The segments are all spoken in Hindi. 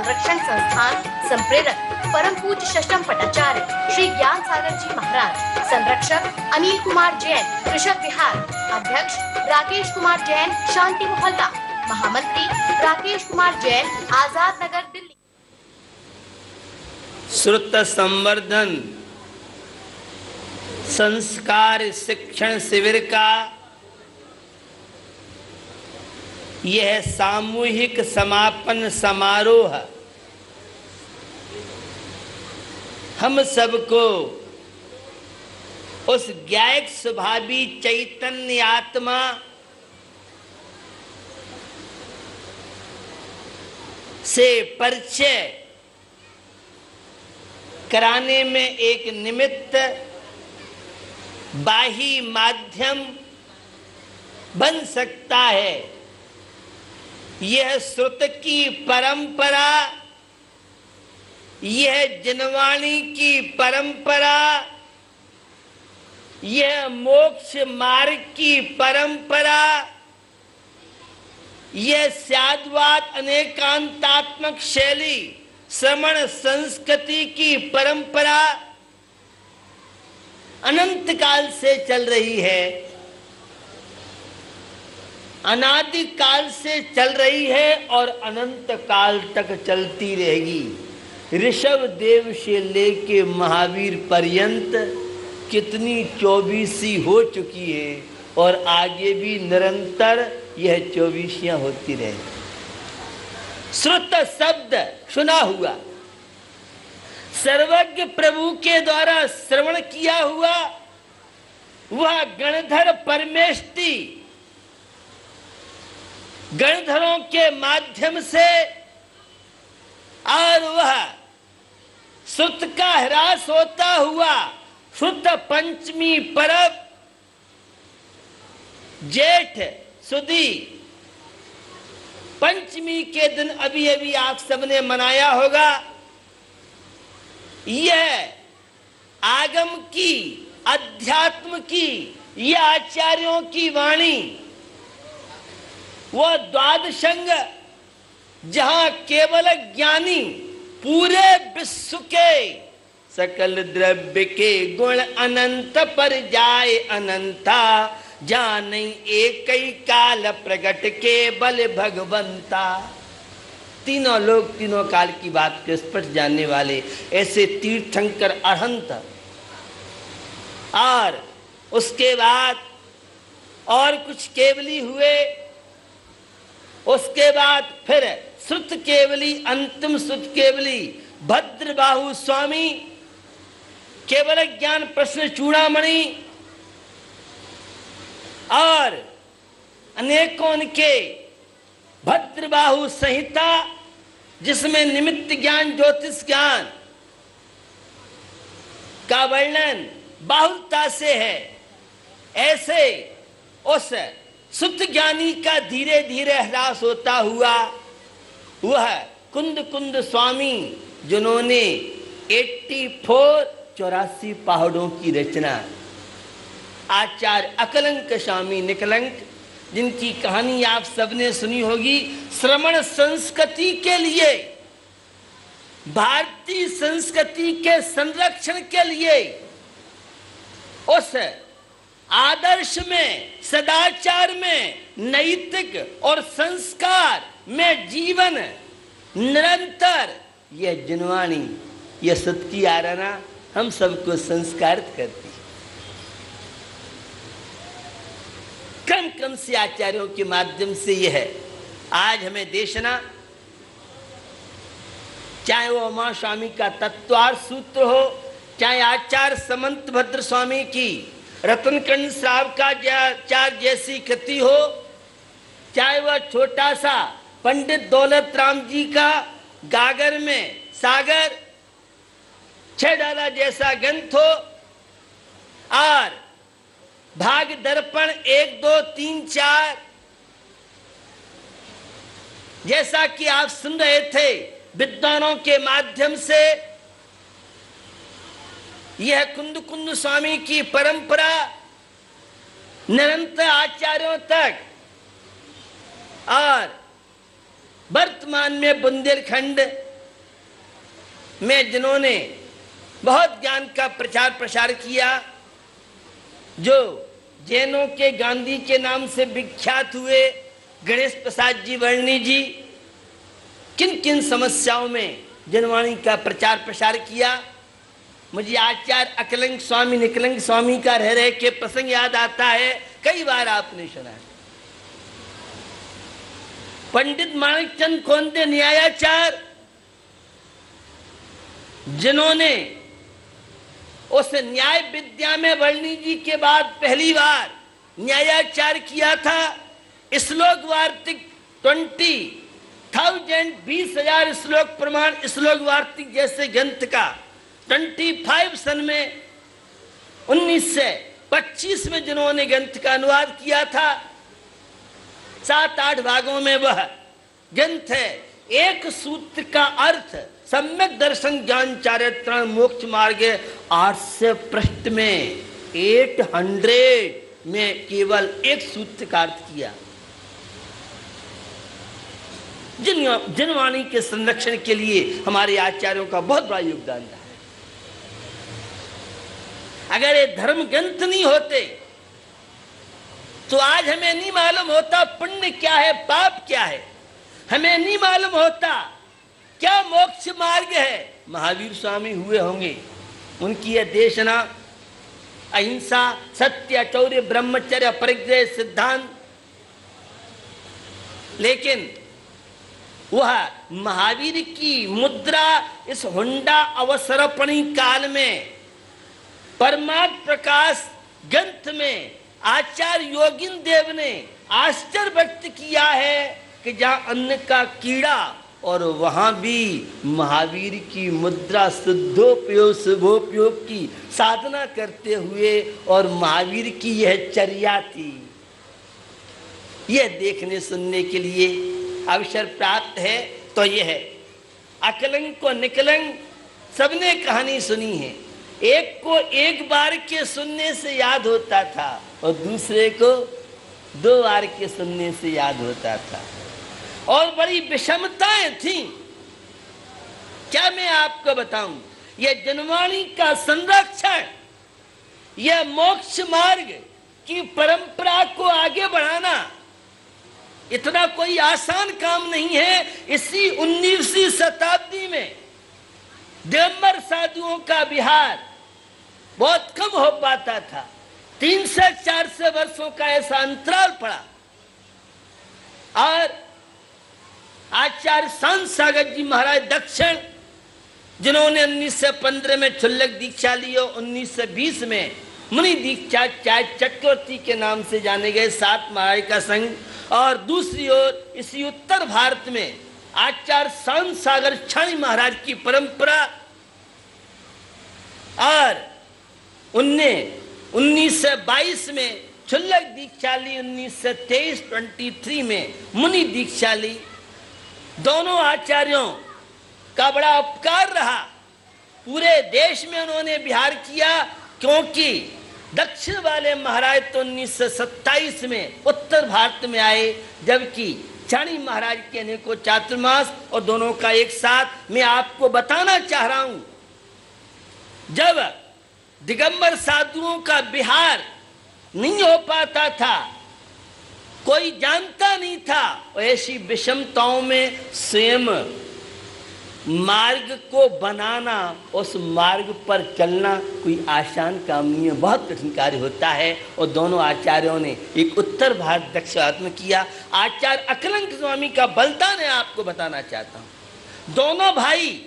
संरक्षण संस्थान संप्रेरक परम पूज्य षष्ठम पटाचार्य श्री ज्ञान सागर जी महाराज, संरक्षक अनिल कुमार जैन, कृषक विहार, अध्यक्ष राकेश कुमार जैन, शांति मोहल्ला, महामंत्री राकेश कुमार जैन, आजाद नगर, दिल्ली। श्रुत संवर्धन संस्कार शिक्षण शिविर का यह सामूहिक समापन समारोह हम सबको उस ज्ञायक स्वभावी चैतन्य आत्मा से परिचय कराने में एक निमित्त बाही माध्यम बन सकता है। यह श्रुत की परंपरा, यह जिनवाणी की परंपरा, यह मोक्ष मार्ग की परंपरा, यह स्याद्वाद अनेकांतात्मक शैली श्रमण संस्कृति की परंपरा अनंत काल से चल रही है, अनादि काल से चल रही है और अनंत काल तक चलती रहेगी। ऋषभ देव से लेके महावीर पर्यंत कितनी 24 हो चुकी है और आगे भी निरंतर यह 24 होती रहेगी। श्रुत शब्द सुना हुआ, सर्वज्ञ प्रभु के द्वारा श्रवण किया हुआ, वह गणधर परमेष्टि गणधरों के माध्यम से, और वह श्रुत का ह्रास होता हुआ शुद्ध पंचमी पर्व जेठ सुदी पंचमी के दिन अभी अभी आप सबने मनाया होगा। यह आगम की, अध्यात्म की, यह आचार्यों की वाणी, वह द्वादशंग जहां केवल ज्ञानी पूरे विश्व के सकल द्रव्य के गुण अनंत पर जाए अनंता, जाने एक ही काल प्रगट के बल भगवंता। तीनों लोग तीनों काल की बात के स्पष्ट जानने वाले ऐसे तीर्थंकर अरहंत। और उसके बाद और कुछ केवली हुए, उसके बाद फिर श्रुत केवली, अंतिम श्रुत केवली भद्रबाहु स्वामी, केवल ज्ञान प्रश्न चूड़ामणि और अनेकों के भद्रबाहु संहिता, जिसमें निमित्त ज्ञान, ज्योतिष ज्ञान का वर्णन बाहुलता से है। ऐसे उस शुद्ध ज्ञानी का धीरे धीरे ह्रास होता हुआ वह कुंद कुंद स्वामी, जिन्होंने 84 पहाड़ों की रचना, आचार्य अकलंक स्वामी निकलंक, जिनकी कहानी आप सबने सुनी होगी। श्रमण संस्कृति के लिए, भारतीय संस्कृति के संरक्षण के लिए, उस आदर्श में, सदाचार में, नैतिक और संस्कार में जीवन निरंतर यह जिनवाणी, यह सत्य आराधना हम सबको संस्कारित करती। क्रम क्रम से आचार्यों के माध्यम से यह आज हमें देशना, चाहे वो उमा स्वामी का तत्वार्थ सूत्र हो, चाहे आचार्य समंत भद्र स्वामी की रत्नकंड साहब का चार जैसी कृति हो, चाहे वह छोटा सा पंडित दौलत राम जी का गागर में सागर 6 डाला जैसा ग्रंथ हो, और भाग दर्पण 1 2 3 4 जैसा कि आप सुन रहे थे विद्वानों के माध्यम से, यह कुंद कुंद स्वामी की परंपरा निरंतर आचार्यों तक, और वर्तमान में बुंदेलखंड में जिन्होंने बहुत ज्ञान का प्रचार प्रसार किया, जो जैनों के गांधी के नाम से विख्यात हुए, गणेश प्रसाद जी वर्णी जी, किन किन समस्याओं में जनवाणी का प्रचार प्रसार किया। मुझे आचार्य अकलंग स्वामी निकलंग स्वामी का रह रहे के प्रसंग याद आता है, कई बार आपने सुना है। पंडित माणिकचंद खोंते न्यायाचार्य, जिन्होंने उस न्याय विद्या में वर्णी जी के बाद पहली बार न्यायाचार्य किया था। श्लोक वार्तिक 20,000 श्लोक प्रमाण श्लोक वार्तिक जैसे ग्रंथ का 25 सन में 1925 में जिन्होंने ग्रंथ का अनुवाद किया था, 7-8 भागों में वह ग्रंथ है। एक सूत्र का अर्थ सम्यक दर्शन ज्ञान चारित्रण मोक्ष मार्ग 800 पृष्ठ में 800 में केवल एक सूत्र का अर्थ किया। जनवाणी के संरक्षण के लिए हमारे आचार्यों का बहुत बड़ा योगदान रहा है। अगर ये धर्म ग्रंथ नहीं होते तो आज हमें नहीं मालूम होता पुण्य क्या है, पाप क्या है, हमें नहीं मालूम होता क्या मोक्ष मार्ग है। महावीर स्वामी हुए होंगे, उनकी यह देशना अहिंसा, सत्य, चौर्य, ब्रह्मचर्य, परिग्रह सिद्धांत, लेकिन वह महावीर की मुद्रा इस हुंडा अवसरपणी काल में परमात्म प्रकाश ग्रंथ में आचार्य योगिन देव ने आश्चर्य व्यक्त किया है कि जहां अन्न का कीड़ा और वहां भी महावीर की मुद्रा शुद्धोपयोग शुभोपयोग की साधना करते हुए और महावीर की यह चर्या थी। यह देखने सुनने के लिए अवसर प्राप्त है तो यह है। अकलंग को निकलंग सबने कहानी सुनी है। एक को एक बार के सुनने से याद होता था और दूसरे को 2 बार के सुनने से याद होता था, और बड़ी विषमताएं थीं। क्या मैं आपको बताऊं, यह जनवाणी का संरक्षण, यह मोक्ष मार्ग की परंपरा को आगे बढ़ाना इतना कोई आसान काम नहीं है। इसी 19वीं शताब्दी में दिगंबर साधुओं का विहार बहुत कम हो पाता था। 300-400 वर्षों का ऐसा अंतराल पड़ा, और आचार्य शांत सागर जी महाराज दक्षिण, जिन्होंने 1915 में क्षुल्लक दीक्षा ली और 1920 में मुनि दीक्षा चक्रवर्ती के नाम से जाने गए 7 महाराज का संघ, और दूसरी ओर इसी उत्तर भारत में आचार्य शांत सागर छाणी महाराज की परंपरा, और उनने 1922 में क्षुल्लक दीक्षा ली, 1923 में मुनि दीक्षा ली। दोनों आचार्यों का बड़ा उपकार रहा, पूरे देश में उन्होंने विहार किया, क्योंकि दक्षिण वाले महाराज तो 1927 में उत्तर भारत में आए, जबकि छाणी महाराज के अनेकों चातुर्मास और दोनों का एक साथ। मैं आपको बताना चाह रहा हूं, जब दिगंबर साधुओं का विहार नहीं हो पाता था, कोई जानता नहीं था, और ऐसी विषमताओं में स्वयं मार्ग को बनाना, उस मार्ग पर चलना कोई आसान काम नहीं है, बहुत कठिन कार्य होता है। और दोनों आचार्यों ने एक उत्तर भारत दक्षिण भारत में किया। आचार्य अकलंग स्वामी का बलिदान है, आपको बताना चाहता हूं। दोनों भाई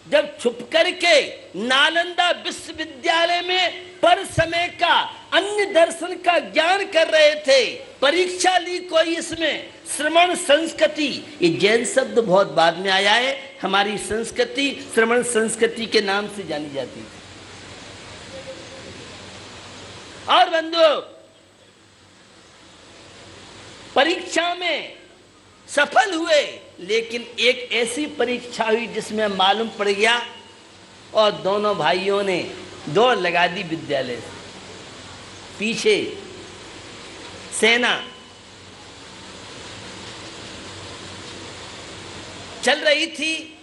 जब छुप करके नालंदा विश्वविद्यालय में पर समय का अन्य दर्शन का ज्ञान कर रहे थे, परीक्षा ली कोई इसमें श्रवण संस्कृति, ये जैन शब्द बहुत बाद में आया है, हमारी संस्कृति श्रवण संस्कृति के नाम से जानी जाती है। और बंधुओं, परीक्षा में सफल हुए, लेकिन एक ऐसी परीक्षा हुई जिसमें मालूम पड़ गया, और दोनों भाइयों ने दौड़ लगा दी विद्यालय से। पीछे सेना चल रही थी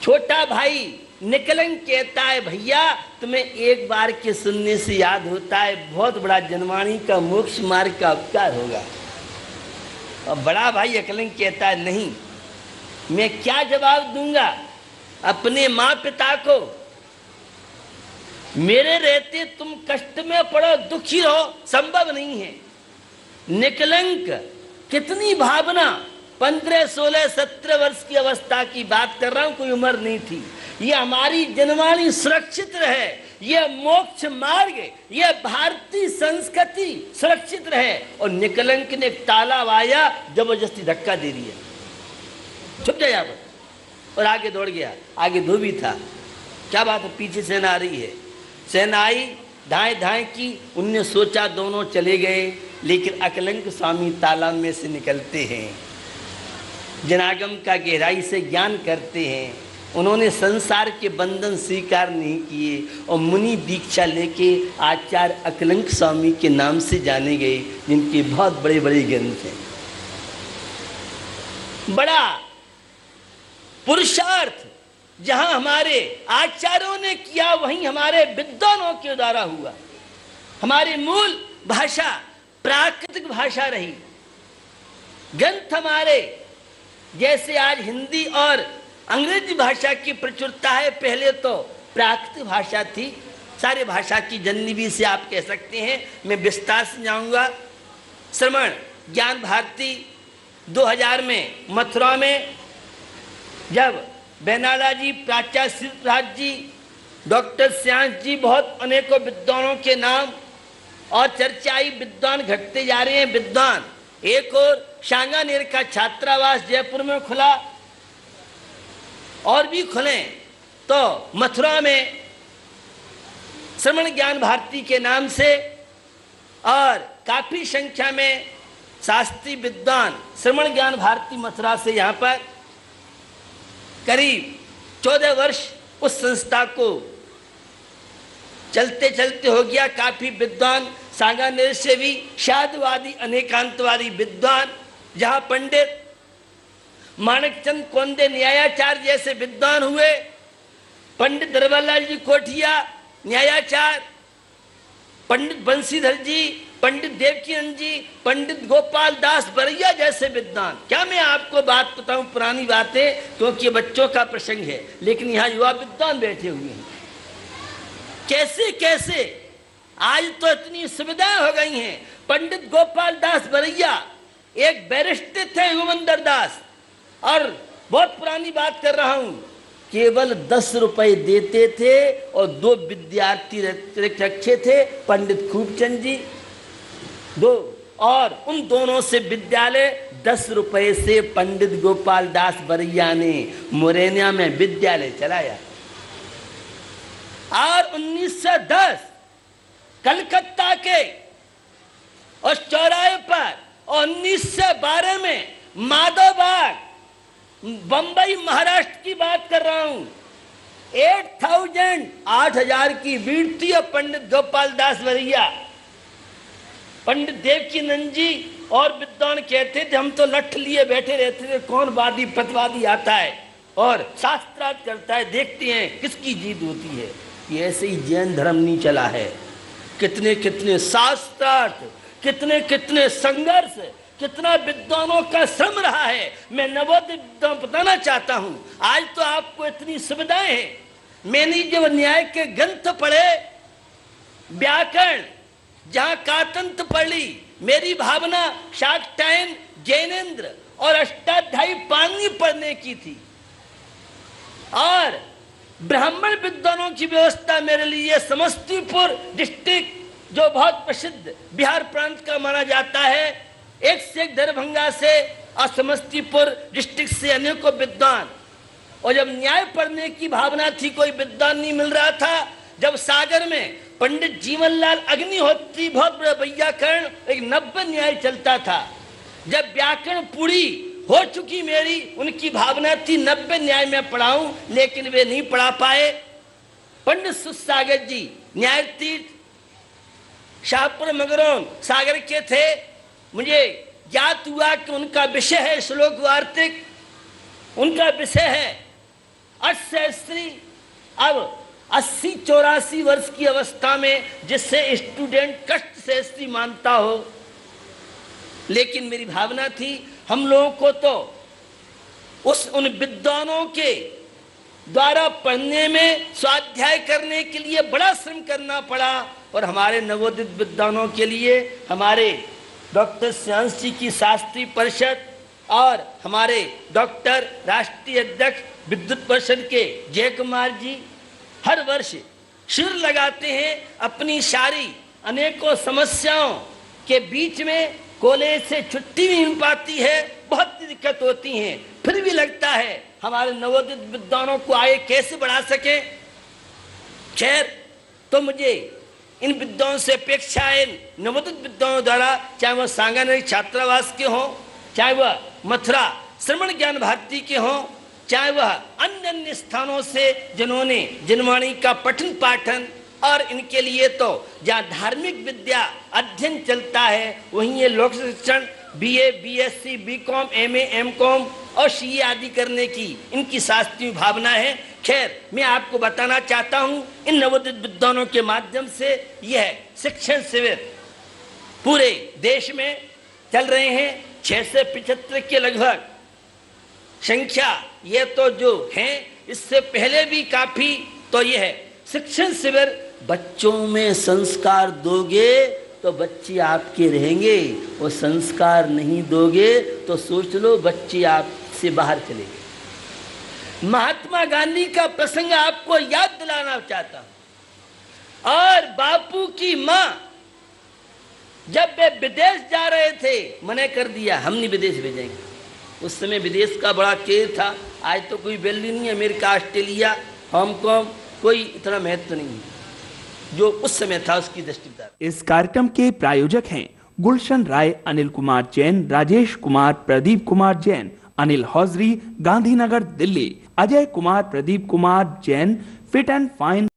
छोटा भाई निकलंक कहता है, भैया तुम्हें एक बार के सुनने से याद होता है, बहुत बड़ा जनवाणी का मोक्ष मार्ग का उपकार होगा। और बड़ा भाई अकलंक कहता है, नहीं, मैं क्या जवाब दूंगा अपने माँ पिता को, मेरे रहते तुम कष्ट में पड़ो, दुखी रहो, संभव नहीं है। निकलंक कितनी भावना, 15, 16, 17 वर्ष की अवस्था की बात कर रहा हूं, कोई उम्र नहीं थी। ये हमारी जनवाणी सुरक्षित रहे, ये मोक्ष मार्ग, ये भारतीय संस्कृति सुरक्षित रहे। और निकलंक ने ताला वाया, जबरदस्ती धक्का दे दिया, छुप जाए यहाँ पर, और आगे दौड़ गया। आगे धोबी था, क्या बात है, पीछे सेना आ रही है। सेना आई, धाए धाए की, उनने सोचा दोनों चले गए, लेकिन अकलंक स्वामी तालाब में से निकलते हैं, जनागम का गहराई से ज्ञान करते हैं। उन्होंने संसार के बंधन स्वीकार नहीं किए और मुनि दीक्षा लेके आचार्य अकलंक स्वामी के नाम से जाने गए, जिनके बहुत बड़े बड़े ग्रंथ हैं। बड़ा पुरुषार्थ जहां हमारे आचार्यों ने किया, वहीं हमारे विद्वानों के द्वारा हुआ। हमारी मूल भाषा प्राकृतिक भाषा रही। ग्रंथ हमारे, जैसे आज हिंदी और अंग्रेजी भाषा की प्रचुरता है, पहले तो प्राकृतिक भाषा थी। सारे भाषा की जननी भी से आप कह सकते हैं। मैं विस्तार से जाऊंगा। श्रवण ज्ञान भारती 2000 में मथुरा में, जब बेनाला जी, प्राचार्य श्रीराज जी, डॉक्टर श्याम जी, बहुत अनेकों विद्वानों के नाम और चर्चाई विद्वान घटते जा रहे हैं। विद्वान एक और सांगानेर का छात्रावास जयपुर में खुला, और भी खुले, तो मथुरा में श्रवण ज्ञान भारती के नाम से, और काफी संख्या में शास्त्रीय विद्वान श्रवण ज्ञान भारती मथुरा से यहाँ पर करीब 14 वर्ष उस संस्था को चलते चलते हो गया। काफी विद्वान सांगानेर से भी शादवादी अनेकांतवादी विद्वान, जहाँ पंडित माणकचंद कोंदे न्यायाचार्य जैसे विद्वान हुए, पंडित दरबारलाल जी कोठिया न्यायाचार्य, पंडित बंशीधर जी, पंडित देवकीनंद जी, पंडित गोपाल दास बरैया जैसे विद्वान। क्या मैं आपको बात बताऊं, पुरानी बातें, क्योंकि बच्चों का प्रसंग है, लेकिन यहाँ युवा विद्वान बैठे हुए हैं। कैसे कैसे आज तो इतनी सुविधाएं हो गई हैं। पंडित गोपाल दास बरैया एक बैरिस्टर थे, युगमंदर दास, और बहुत पुरानी बात कर रहा हूं, केवल 10 रुपए देते थे और 2 विद्यार्थी रखे थे, पंडित खूबचंद जी 2, और उन दोनों से विद्यालय 10 रुपए से पंडित गोपाल दास बरैया ने मोरेनिया में विद्यालय चलाया। और 1910 कलकत्ता के उस चौराहे पर, और 1912 में माधवबाग बंबई महाराष्ट्र की बात कर रहा हूं, 8,000 की भीड़ थी। और पंडित गोपाल दास बरैया, पंडित देवकीनंद जी और विद्वान कहते थे, हम तो लठ लिए बैठे रहते थे, कौन वादी प्रतिवादी आता है और शास्त्रार्थ करता है, देखते हैं किसकी जीत होती है। ये ऐसे ही जैन धर्म नहीं चला है। कितने कितने शास्त्रार्थ, कितने कितने संघर्ष, कितना विद्वानों का श्रम रहा है। मैं नवोदय विद्वान बताना चाहता हूं। आज तो आपको इतनी सुविधाएं हैं। मैंने जब न्याय के ग्रंथ पढ़े, व्याकरण जहां कातंत पढ़ ली, मेरी भावना शाक्टायन, जैनेन्द्र और अष्टाध्यायी पाणिनि पढ़ने की थी। और ब्राह्मण विद्वानों की व्यवस्था मेरे लिए समस्तीपुर डिस्ट्रिक्ट, जो बहुत प्रसिद्ध बिहार प्रांत का माना जाता है, एक से एक दरभंगा से और समस्तीपुर डिस्ट्रिक्ट से अनेकों विद्वान। और जब न्याय पढ़ने की भावना थी, कोई विद्वान नहीं मिल रहा था। जब सागर में पंडित जीवनलाल अग्निहोत्री, बहुत बड़ा व्याकरण, एक 90 न्याय चलता था। जब व्याकरण पूरी हो चुकी मेरी, उनकी भावना थी 90 न्याय में पढ़ाऊं, लेकिन वे नहीं पढ़ा पाए। पंडित सुसागर जी न्याय तीर्थ शाहपुर मगरौन सागर के थे। मुझे ज्ञात हुआ कि उनका विषय है श्लोक वार्तिक, उनका विषय है। अर्थशास्त्री अब 80-84 वर्ष की अवस्था में जिससे स्टूडेंट कष्ट से स्त्री मानता हो, लेकिन मेरी भावना थी हम लोगों को तो उन विद्वानों के द्वारा पढ़ने में, स्वाध्याय करने के लिए बड़ा श्रम करना पड़ा। और हमारे नवोदित विद्वानों के लिए हमारे डॉक्टर श्याम जी की शास्त्रीय परिषद और हमारे डॉक्टर राष्ट्रीय अध्यक्ष विद्युत परिषद के जय कुमार जी हर वर्ष शिविर लगाते हैं। अपनी सारी अनेकों समस्याओं के बीच में कॉलेज से छुट्टी नहीं मिल पाती है, बहुत दिक्कत होती हैं, फिर भी लगता है हमारे नवोदित विद्वानों को आगे कैसे बढ़ा सके। खैर, तो मुझे इन विद्वानों से अपेक्षा है, नवोदित विद्वानों द्वारा, चाहे वह सांगानेरी छात्रावास के हों, चाहे वह मथुरा श्रवण ज्ञान भारती के हों, चाहे वह अन्य अन्य स्थानों से जिन्होंने जिनवाणी का पठन पाठन, और इनके लिए तो जहाँ धार्मिक विद्या अध्ययन चलता है वहीं ये लोक शिक्षण BA, BSc, BCom, MA, MCom और CA आदि करने की इनकी शास्त्रीय भावना है। खैर, मैं आपको बताना चाहता हूँ इन नवोदित विद्वानों के माध्यम से यह शिक्षण शिविर पूरे देश में चल रहे हैं। 675 के लगभग संख्या ये तो जो है, इससे पहले भी काफी। तो यह शिक्षण शिविर, बच्चों में संस्कार दोगे तो बच्चे आपके रहेंगे, और संस्कार नहीं दोगे तो सोच लो बच्चे आपसे बाहर चले गए। महात्मा गांधी का प्रसंग आपको याद दिलाना चाहता हूं। और बापू की मां जब वे विदेश जा रहे थे, मना कर दिया, हम नहीं विदेश भेजेंगे। उस समय विदेश का बड़ा केयर था, आज तो कोई वैल्यू नहीं। अमेरिका, ऑस्ट्रेलिया, हांगकांग कोई इतना महत्व नहीं है जो उस समय था उसकी दृष्टि। इस कार्यक्रम के प्रायोजक हैं Gulshan Rai, Anil Kumar Jain, Rajesh Kumar, Pradeep Kumar Jain, Anil hosiery, Gandhinagar, Delhi, Ajay Kumar, Pradeep Kumar Jain, fit and fine